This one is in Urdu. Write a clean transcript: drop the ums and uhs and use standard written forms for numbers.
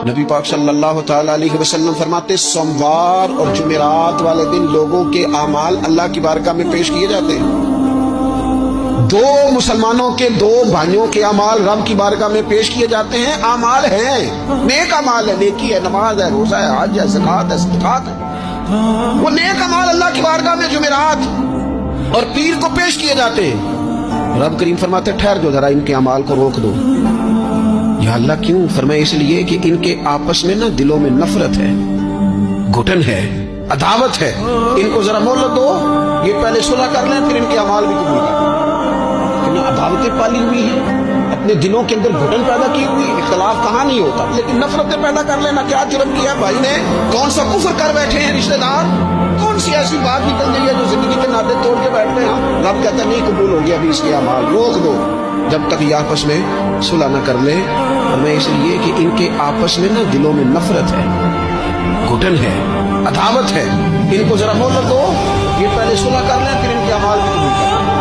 نبی پاک صلی اللہ تعالی علیہ وسلم فرماتے سوموار اور جمعرات والے دن لوگوں کے اعمال اللہ کی بارگاہ میں پیش کیے جاتے ہیں. دو مسلمانوں کے دو بھائیوں کے اعمال رب کی بارگاہ میں پیش کیے جاتے ہیں. اعمال ہیں, نیک اعمال ہے, نیکی ہے, نماز ہے, روزہ ہے, حج ہے, زکات ہے, صدقات ہے. وہ نیک اعمال اللہ کی بارگاہ میں جمعرات اور پیر کو پیش کیے جاتے ہیں. رب کریم فرماتے ٹھہر جو ذرا ان کے اعمال کو روک دو. یا اللہ کیوں؟ فرمائے اس لیے کہ ان کے آپس میں نا دلوں میں نفرت ہے, گھٹن ہے, عداوت ہے. ان کو ذرا مہلت دو, یہ پہلے صلح کر لیں پھر ان کے اعمال بھی قبول کر لیں. عداوتیں پالی ہوئی ہیں, اپنے دلوں کے اندر گھٹن پیدا کی ہوئی. اختلاف کہاں نہیں ہوتا, لیکن نفرتیں پیدا کر لینا. کیا جرم کیا بھائی نے؟ کون سا کفر کر بیٹھے ہیں رشتہ دار؟ کون سی ایسی بات نکل گئی ہے جو زندگی کے ناطے توڑ کے بیٹھتے ہیں؟ رب کہتا ہے نہیں قبول ہو گیا ابھی اس کے اعمال, روک دو جب تک یہ آپس میں صلح نہ کر لیں. اور میں اس لیے کہ ان کے آپس میں نا دلوں میں نفرت ہے, گھٹن ہے, عداوت ہے. ان کو ذرا مہلت دو, یہ پہلے صلح کر لیں پھر ان کے اعمال بھی قبول کر لیں.